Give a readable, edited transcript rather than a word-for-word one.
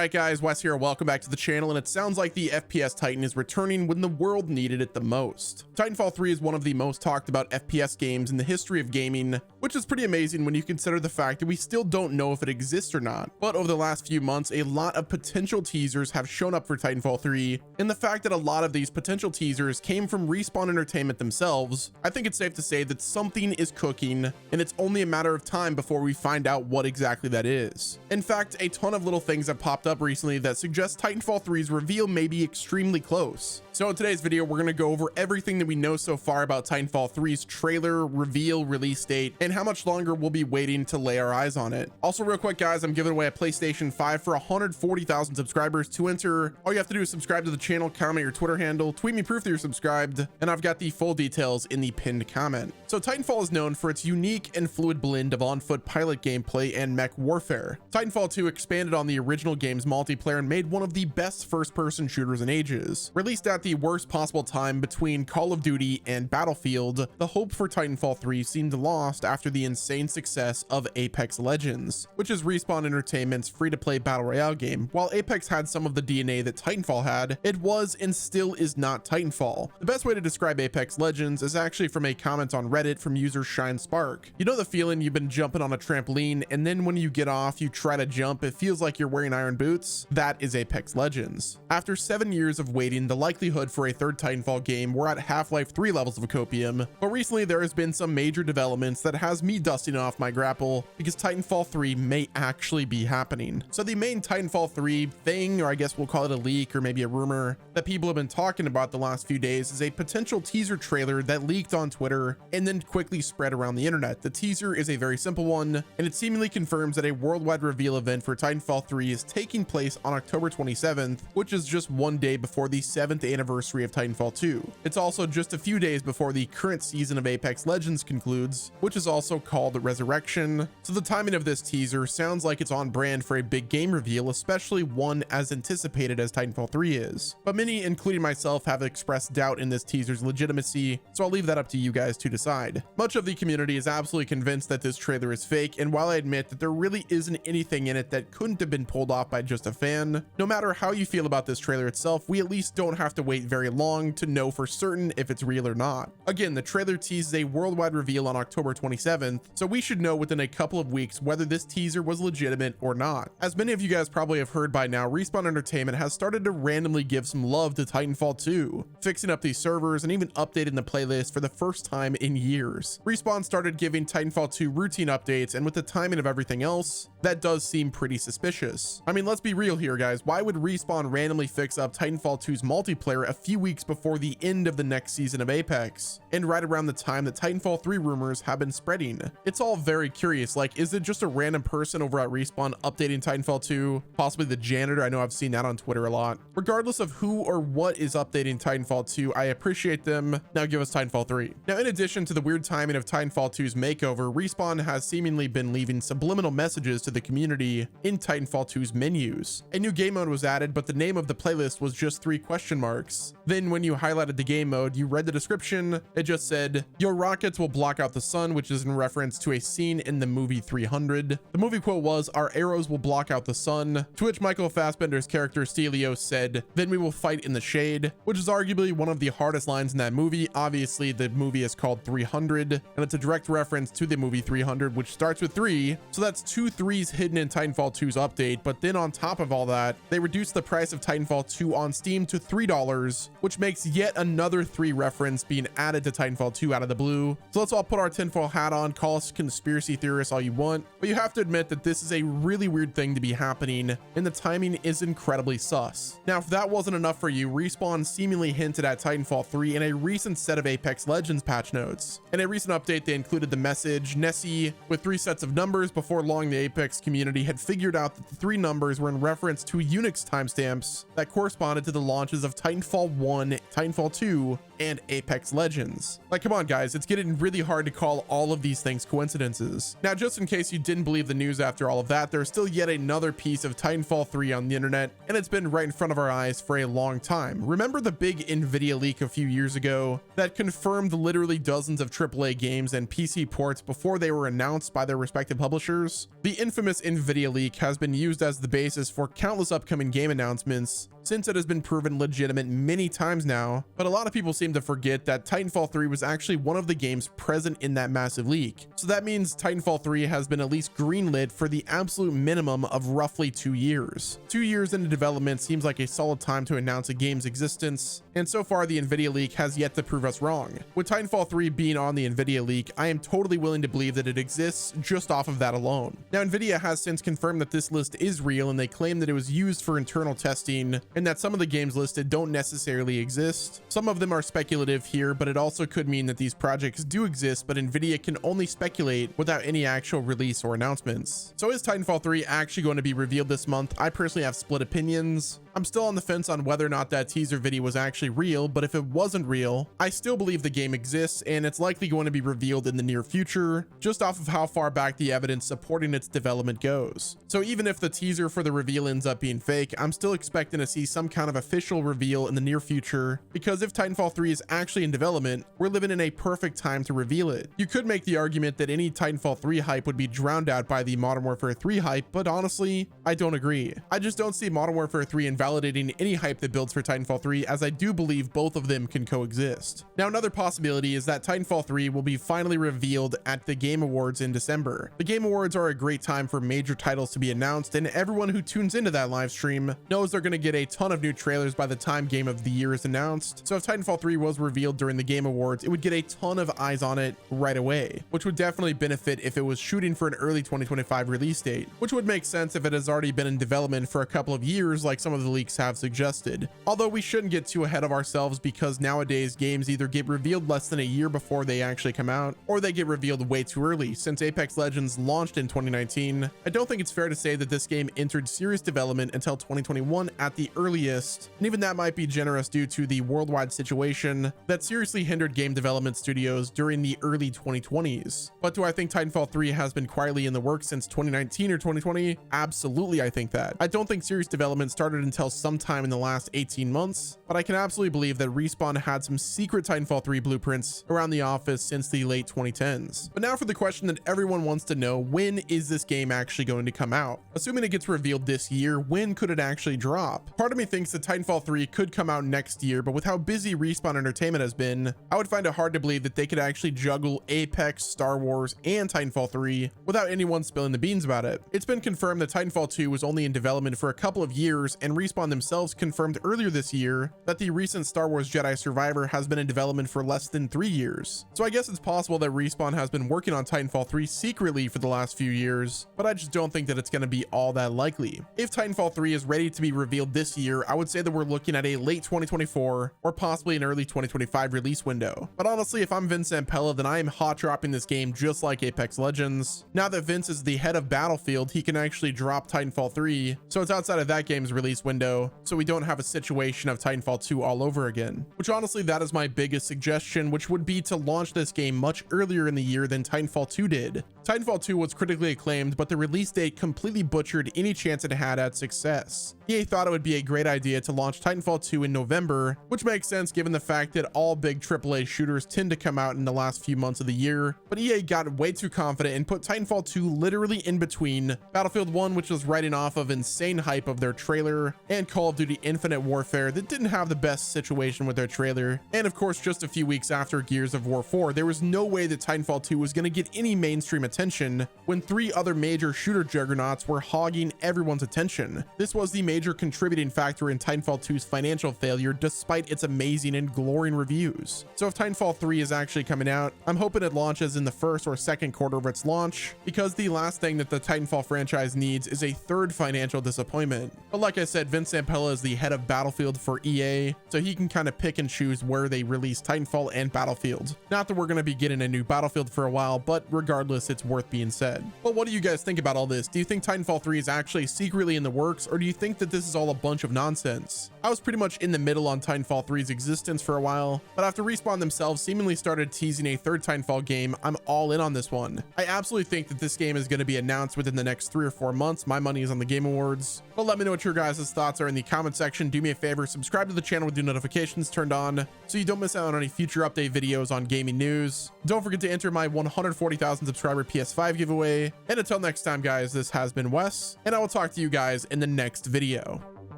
Alright guys, Wes here, welcome back to the channel, and it sounds like the FPS Titan is returning when the world needed it the most. Titanfall 3 is one of the most talked about FPS games in the history of gaming, which is pretty amazing when you consider the fact that we still don't know if it exists or not. But over the last few months, a lot of potential teasers have shown up for Titanfall 3, and the fact that a lot of these potential teasers came from Respawn Entertainment themselves, I think it's safe to say that something is cooking, and it's only a matter of time before we find out what exactly that is. In fact, a ton of little things have popped up recently that suggest Titanfall 3's reveal may be extremely close. So in today's video, we're going to go over everything that we know so far about Titanfall 3's trailer, reveal, release date, and how much longer we'll be waiting to lay our eyes on it. Also, real quick guys, I'm giving away a PlayStation 5 for 140,000 subscribers. To enter, all you have to do is subscribe to the channel, comment your Twitter handle, tweet me proof that you're subscribed, and I've got the full details in the pinned comment. So Titanfall is known for its unique and fluid blend of on-foot pilot gameplay and mech warfare. Titanfall 2 expanded on the original game's multiplayer and made one of the best first-person shooters in ages. Released at the worst possible time between Call of Duty and Battlefield, the hope for Titanfall 3 seemed lost after the insane success of Apex Legends, which is Respawn Entertainment's free-to-play battle royale game. While Apex had some of the DNA that Titanfall had, it was and still is not Titanfall. The best way to describe Apex Legends is actually from a comment on Reddit from user Shine Spark. You know the feeling you've been jumping on a trampoline, and then when you get off, you try to jump, it feels like you're wearing iron boots? That is Apex Legends. After 7 years of waiting, the likelihood for a third Titanfall game were at Half-Life 3 levels of copium, but recently there has been some major developments that has me dusting off my grapple because Titanfall 3 may actually be happening. So the main Titanfall 3 thing, or I guess we'll call it a leak or maybe a rumor, that people have been talking about the last few days is a potential teaser trailer that leaked on Twitter and then quickly spread around the internet. The teaser is a very simple one, and it seemingly confirms that a worldwide reveal event for Titanfall 3 is taking place on October 27th, which is just one day before the 7th anniversary of Titanfall 2. It's also just a few days before the current season of Apex Legends concludes, which is also called Resurrection. So the timing of this teaser sounds like it's on brand for a big game reveal, especially one as anticipated as Titanfall 3 is. But many, including myself, have expressed doubt in this teaser's legitimacy, so I'll leave that up to you guys to decide. Much of the community is absolutely convinced that this trailer is fake, and while I admit that there really isn't anything in it that couldn't have been pulled off by just a fan, no matter how you feel about this trailer itself, we at least don't have to wait very long to know for certain if it's real or not. Again, the trailer teases a worldwide reveal on October 27th, so we should know within a couple of weeks whether this teaser was legitimate or not. As many of you guys probably have heard by now, Respawn Entertainment has started to randomly give some love to Titanfall 2, fixing up these servers and even updating the playlist for the first time in years. Respawn started giving Titanfall 2 routine updates, and with the timing of everything else, that does seem pretty suspicious. I mean, let's be real here guys, why would Respawn randomly fix up Titanfall 2's multiplayer a few weeks before the end of the next season of Apex, and right around the time that Titanfall 3 rumors have been spreading? It's all very curious. Like, is it just a random person over at Respawn updating Titanfall 2? Possibly the janitor? I know I've seen that on Twitter a lot. Regardless of who or what is updating Titanfall 2, I appreciate them. Now give us Titanfall 3. Now, in addition to the weird timing of Titanfall 2's makeover, Respawn has seemingly been leaving subliminal messages to the community in Titanfall 2's menus. A new game mode was added, but the name of the playlist was just 3 question marks. Then when you highlighted the game mode, you read the description, it just said, "Your rockets will block out the sun," which is in reference to a scene in the movie 300. The movie quote was, "Our arrows will block out the sun," to which Michael Fassbender's character Stelios said, "Then we will fight in the shade," which is arguably one of the hardest lines in that movie. Obviously, the movie is called 300, and it's a direct reference to the movie 300, which starts with 3, so that's 2 3s hidden in Titanfall 2's update. But then on top of all that, they reduced the price of Titanfall 2 on Steam to $3, which makes yet another 3 reference being added to Titanfall 2 out of the blue. So let's all put our tinfoil hat on, call us conspiracy theorists all you want, but you have to admit that this is a really weird thing to be happening, and the timing is incredibly sus. Now, if that wasn't enough for you, Respawn seemingly hinted at Titanfall 3 in a recent set of Apex Legends patch notes. In a recent update, they included the message Nessie with 3 sets of numbers. Before long, the Apex community had figured out that the 3 numbers were in reference to Unix timestamps that corresponded to the launches of Titanfall 1, Titanfall 2, and Apex Legends. Like, come on guys, it's getting really hard to call all of these things coincidences. Now, just in case you didn't believe the news after all of that, there's still yet another piece of Titanfall 3 on the internet, and it's been right in front of our eyes for a long time. Remember the big Nvidia leak a few years ago that confirmed literally dozens of AAA games and PC ports before they were announced by their respective publishers? The infamous Nvidia leak has been used as the basis for countless upcoming game announcements, since it has been proven legitimate many times now, but a lot of people seem to forget that Titanfall 3 was actually one of the games present in that massive leak. So that means Titanfall 3 has been at least greenlit for the absolute minimum of roughly 2 years. 2 years into development seems like a solid time to announce a game's existence, and so far the Nvidia leak has yet to prove us wrong. With Titanfall 3 being on the Nvidia leak, I am totally willing to believe that it exists just off of that alone. Now, Nvidia has since confirmed that this list is real, and they claim that it was used for internal testing and that some of the games listed don't necessarily exist. Some of them are speculative here, but it also could mean that these projects do exist, but Nvidia can only speculate without any actual release or announcements. So is Titanfall 3 actually going to be revealed this month? I personally have split opinions. I'm still on the fence on whether or not that teaser video was actually real, but if it wasn't real, I still believe the game exists and it's likely going to be revealed in the near future, just off of how far back the evidence supporting its development goes. So even if the teaser for the reveal ends up being fake, I'm still expecting to see some kind of official reveal in the near future, because if Titanfall 3 is actually in development, we're living in a perfect time to reveal it. You could make the argument that any Titanfall 3 hype would be drowned out by the Modern Warfare 3 hype, but honestly, I don't agree. I just don't see Modern Warfare 3 invalidating any hype that builds for Titanfall 3, as I do believe both of them can coexist. Now, another possibility is that Titanfall 3 will be finally revealed at the Game Awards in December. The Game Awards are a great time for major titles to be announced, and everyone who tunes into that live stream knows they're going to get a ton of new trailers by the time Game of the Year is announced. So if Titanfall 3 was revealed during the Game Awards, it would get a ton of eyes on it right away, which would definitely benefit if it was shooting for an early 2025 release date, which would make sense if it has already been in development for a couple of years like some of the leaks have suggested. Although we shouldn't get too ahead of ourselves, because nowadays games either get revealed less than a year before they actually come out, or they get revealed way too early. Since Apex Legends launched in 2019, I don't think it's fair to say that this game entered serious development until 2021 at the earliest, and even that might be generous due to the worldwide situation that seriously hindered game development studios during the early 2020s. But do I think Titanfall 3 has been quietly in the works since 2019 or 2020? Absolutely, I think that. I don't think serious development started until sometime in the last 18 months, but I can absolutely believe that Respawn had some secret Titanfall 3 blueprints around the office since the late 2010s. But now for the question that everyone wants to know: when is this game actually going to come out? Assuming it gets revealed this year, when could it actually drop? Part of me thinks that Titanfall 3 could come out next year, but with how busy Respawn Entertainment has been, I would find it hard to believe that they could actually juggle Apex, Star Wars, and Titanfall 3 without anyone spilling the beans about it. It's been confirmed that Titanfall 2 was only in development for a couple of years, and Respawn themselves confirmed earlier this year that the recent Star Wars Jedi Survivor has been in development for less than 3 years. So I guess it's possible that Respawn has been working on Titanfall 3 secretly for the last few years, but I just don't think that it's going to be all that likely. If Titanfall 3 is ready to be revealed this year, I would say that we're looking at a late 2024 or possibly an early 2025 release window. But honestly, if I'm Vince Zampella, then I am hot dropping this game just like Apex Legends. Now that Vince is the head of Battlefield, he can actually drop Titanfall 3, so it's outside of that game's release window, so we don't have a situation of Titanfall 2 all over again. Which honestly, that is my biggest suggestion, which would be to launch this game much earlier in the year than Titanfall 2 did. Titanfall 2 was critically acclaimed, but the release date completely butchered any chance it had at success. EA thought it would be a great idea to launch Titanfall 2 in November, which makes sense given the fact that all big AAA shooters tend to come out in the last few months of the year, but EA got way too confident and put Titanfall 2 literally in between Battlefield 1, which was riding off of insane hype of their trailer, and Call of Duty Infinite Warfare that didn't have the best situation with their trailer. And of course, just a few weeks after Gears of War 4, there was no way that Titanfall 2 was going to get any mainstream attention when 3 other major shooter juggernauts were hogging everyone's attention. This was the major contributing factor in Titanfall 2's financial failure, despite its amazing and glowing reviews. So if Titanfall 3 is actually coming out, I'm hoping it launches in the first or second quarter of its launch, because the last thing that the Titanfall franchise needs is a third financial disappointment. But like I said, Vince Zampella is the head of Battlefield for EA, so he can kind of pick and choose where they release Titanfall and Battlefield. Not that we're going to be getting a new Battlefield for a while, but regardless, it's worth being said. But what do you guys think about all this? Do you think Titanfall 3 is actually secretly in the works, or do you think that this is all a bunch bunch of nonsense. I was pretty much in the middle on Titanfall 3's existence for a while, but after Respawn themselves seemingly started teasing a third Titanfall game, I'm all in on this one. I absolutely think that this game is going to be announced within the next 3 or 4 months. My money is on the Game Awards. But let me know what your guys' thoughts are in the comment section. Do me a favor, subscribe to the channel with your notifications turned on so you don't miss out on any future update videos on gaming news. Don't forget to enter my 140,000 subscriber PS5 giveaway. And until next time, guys, this has been Wes, and I will talk to you guys in the next video.